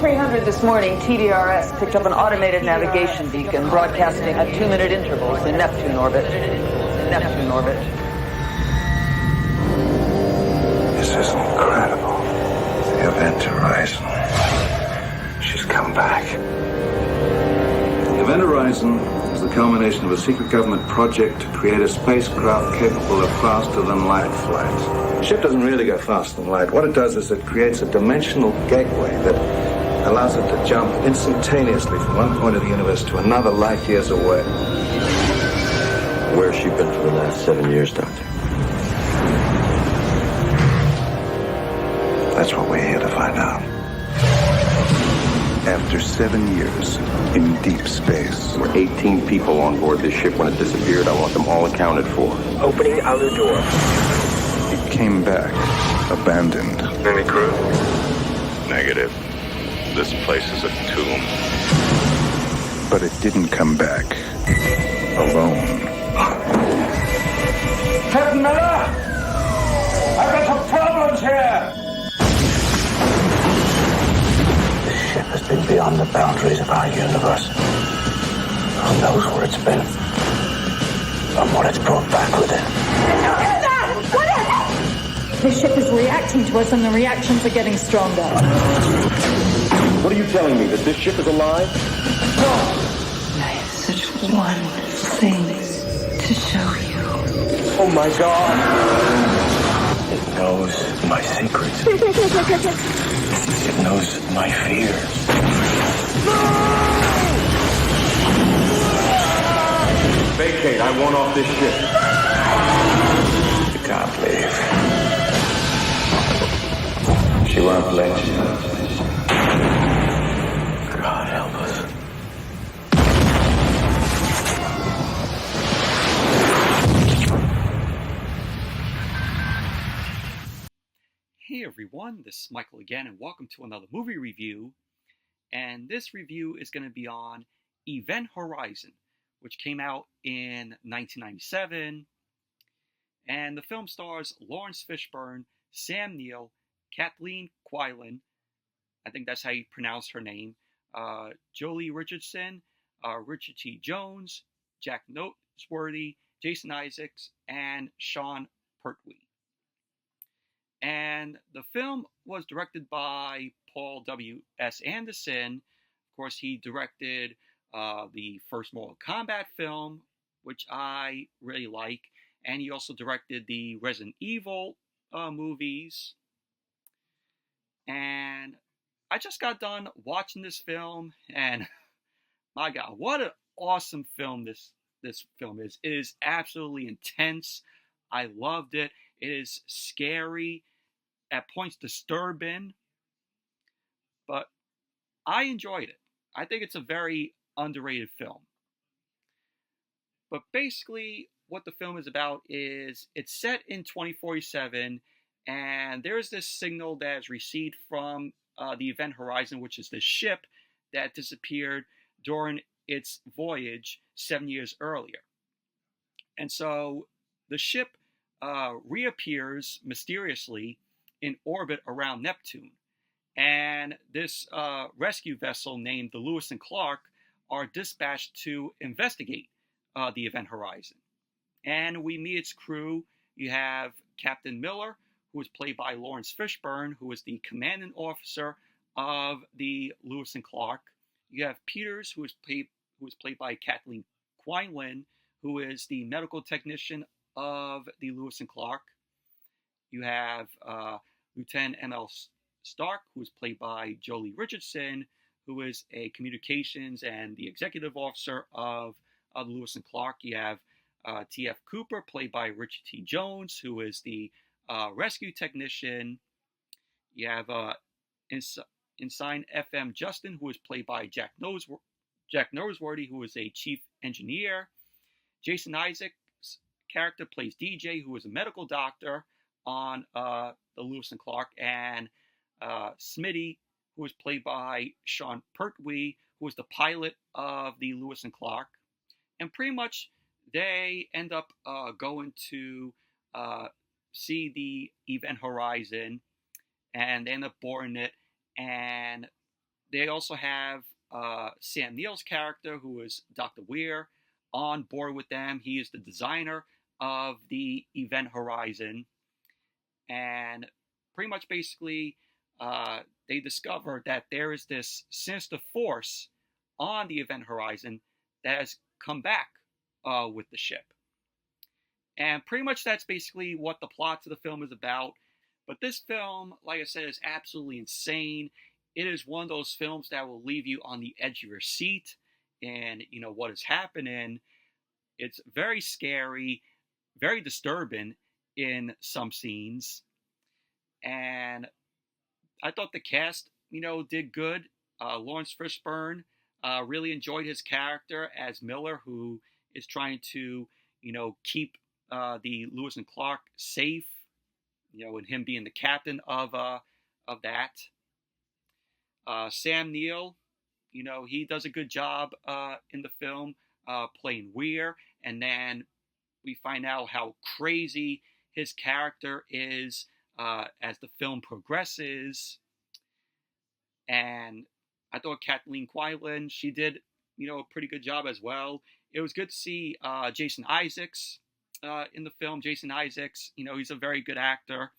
2300 this morning, TDRS picked up an automated navigation beacon broadcasting at 2-minute intervals in Neptune orbit. This is incredible. The Event Horizon. She's come back. The Event Horizon is the culmination of a secret government project to create a spacecraft capable of faster-than-light flight. The ship doesn't really go faster than light. What it does is it creates a dimensional gateway that allows it to jump instantaneously from one point of the universe to another light years away. Where's she been for the last 7 years, Doctor? That's what we're here to find out. After 7 years in deep space. There were 18 people on board this ship when it disappeared. I want them all accounted for. Opening outer door. It came back, abandoned. Any crew? Negative. This place is a tomb. But it didn't come back alone. Captain Miller! I've got some problems here! This ship has been beyond the boundaries of our universe. Who knows where it's been? And what it's brought back with it. What is it? The ship is reacting to us and the reactions are getting stronger. What are you telling me? That this ship is alive? I have such wonderful things to show you. Oh my God! It knows my secrets. It knows my fears. Vacate. I want off this ship. You can't leave. She won't let you. God help us. Hey everyone, this is Michael again, and welcome to another movie review. And this review is going to be on Event Horizon, which came out in 1997. And the film stars Laurence Fishburne, Sam Neill, Kathleen Quinlan, I think that's how you pronounce her name, Jolie Richardson, Richard T. Jones, Jack Noseworthy, Jason Isaacs, and Sean Pertwee. And the film was directed by Paul W.S. Anderson. Of course, he directed the first Mortal Kombat film, which I really like. And he also directed the Resident Evil movies. And I just got done watching this film, and my God, what an awesome film this film is. It is absolutely intense. I loved it. It is scary, at points disturbing, but I enjoyed it. I think it's a very underrated film. But basically, what the film is about is it's set in 2047, and there's this signal that is received from the Event Horizon, which is the ship that disappeared during its voyage 7 years earlier. And so the ship reappears mysteriously in orbit around Neptune. And this rescue vessel named the Lewis and Clark are dispatched to investigate the Event Horizon. And we meet its crew. You have Captain Miller, who is played by Laurence Fishburne, who is the commanding officer of the Lewis and Clark. You have Peters, who is played by Kathleen Quinlan, who is the medical technician of the Lewis and Clark. You have Lieutenant M.L. Stark, who is played by Jolie Richardson, who is a communications and the executive officer of the Lewis and Clark. You have T.F. Cooper, played by Richard T. Jones, who is the rescue technician. You have Ensign F.M. Justin, who is played by Jack Noseworthy, who is a chief engineer. Jason Isaacs' character plays DJ, who is a medical doctor on the Lewis and Clark, and Smitty, who is played by Sean Pertwee, who is the pilot of the Lewis and Clark. And pretty much they end up going to see the Event Horizon, and they end up boarding it, and they also have Sam Neill's character, who is Dr. Weir, on board with them. He is the designer of the Event Horizon. And pretty much basically, they discover that there is this sinister force on the Event Horizon that has come back with the ship. And pretty much that's basically what the plot to the film is about. But this film, like I said, is absolutely insane. It is one of those films that will leave you on the edge of your seat and, you know, what is happening. It's very scary, very disturbing in some scenes. And I thought the cast, you know, did good. Laurence Fishburne, really enjoyed his character as Miller, who is trying to, you know, keep the Lewis and Clark safe, you know, and him being the captain of that. Sam Neill, you know, he does a good job in the film playing Weir, and then we find out how crazy his character is as the film progresses. And I thought Kathleen Quinlan, she did, you know, a pretty good job as well. It was good to see Jason Isaacs in the film. Jason Isaacs, you know, he's a very good actor.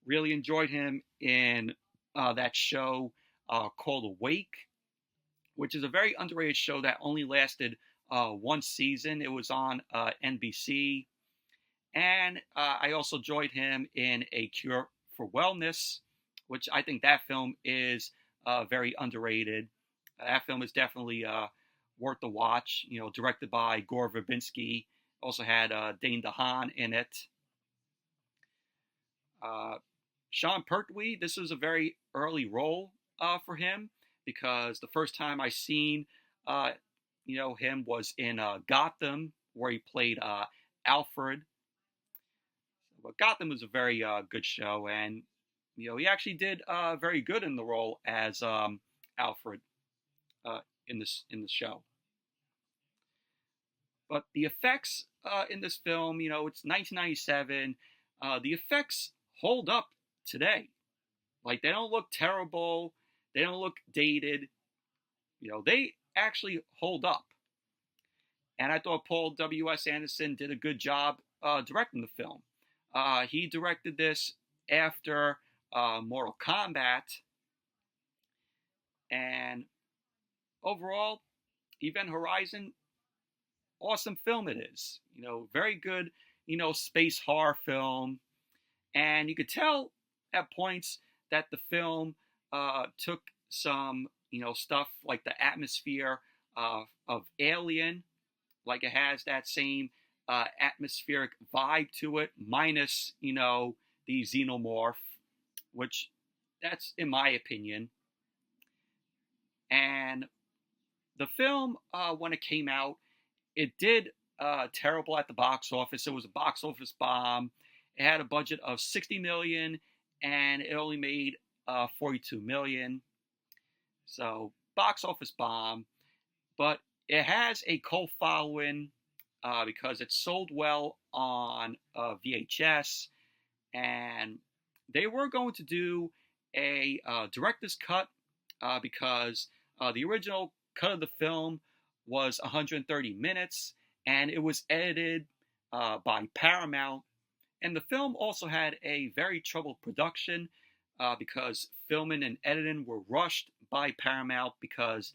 Really enjoyed him in that show called Awake, which is a very underrated show that only lasted one season. It was on NBC. And I also enjoyed him in A Cure for Wellness, which I think that film is very underrated. That film is definitely worth the watch. You know, directed by Gore Verbinski. Also had Dane DeHaan in it. Sean Pertwee, this was a very early role for him, because the first time I seen you know, him was in Gotham, where he played Alfred. But Gotham was a very good show, and you know, he actually did very good in the role as Alfred in the show. But the effects in this film, you know, it's 1997. The effects hold up today. Like, they don't look terrible. They don't look dated. You know, they actually hold up. And I thought Paul W.S. Anderson did a good job directing the film. He directed this after Mortal Kombat. And overall, Event Horizon, awesome film it is. You know, very good, you know, space horror film. And you could tell at points that the film took some, you know, stuff like the atmosphere of Alien. Like, it has that same atmospheric vibe to it, minus, you know, the xenomorph, which that's in my opinion. And the film, when it came out, it did terrible at the box office. It was a box office bomb. It had a budget of $60 million, and it only made $42 million. So, box office bomb. But it has a cult following because it sold well on VHS, and they were going to do a director's cut because the original cut of the film was 130 minutes, and it was edited by Paramount. And the film also had a very troubled production because filming and editing were rushed by Paramount because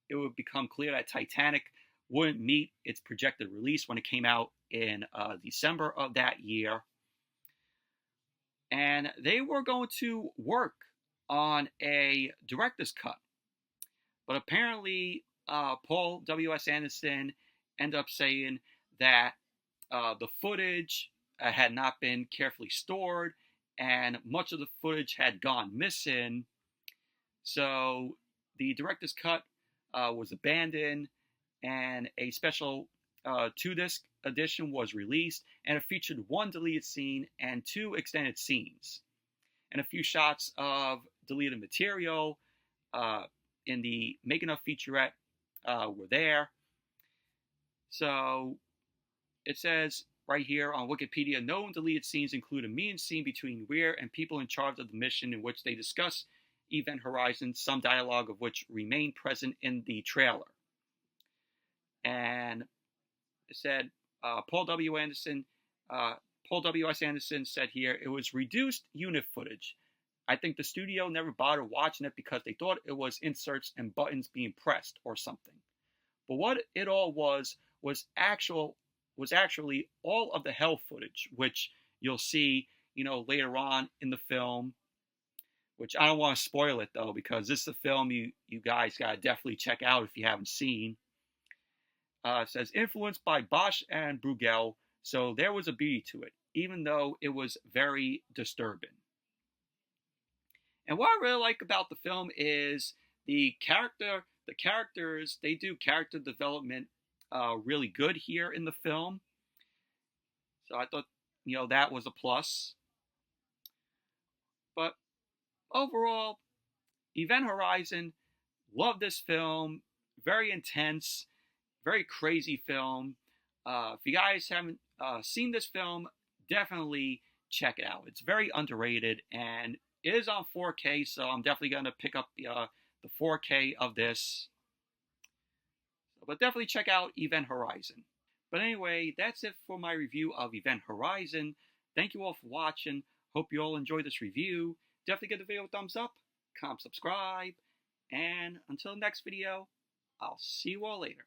it would become clear that Titanic wouldn't meet its projected release when it came out in December of that year. And they were going to work on a director's cut. But apparently, Paul W.S. Anderson ended up saying that the footage had not been carefully stored, and much of the footage had gone missing. So the director's cut was abandoned, and a special 2-disc edition was released, and it featured 1 deleted scene and 2 extended scenes, and a few shots of deleted material in the making of featurette were there. So it says right here on Wikipedia, known deleted scenes include a mean scene between Weir and people in charge of the mission in which they discuss Event Horizon, some dialogue of which remained present in the trailer. And it said Paul W.S. Anderson said here, it was reduced unit footage. I think the studio never bothered watching it because they thought it was inserts and buttons being pressed or something. But what it all was actually all of the hell footage, which you'll see, later on in the film. Which I don't want to spoil it though, because this is a film you guys gotta definitely check out if you haven't seen. It says influenced by Bosch and Bruegel, so there was a beauty to it, even though it was very disturbing. And what I really like about the film is the characters, they do character development really good here in the film. So I thought, that was a plus. But overall, Event Horizon, love this film. Very intense, very crazy film. If you guys haven't seen this film, definitely check it out. It's very underrated, and it is on 4K, so I'm definitely going to pick up the 4K of this. But definitely check out Event Horizon. But anyway, that's it for my review of Event Horizon. Thank you all for watching. Hope you all enjoyed this review. Definitely give the video a thumbs up, comment, subscribe, and until next video, I'll see you all later.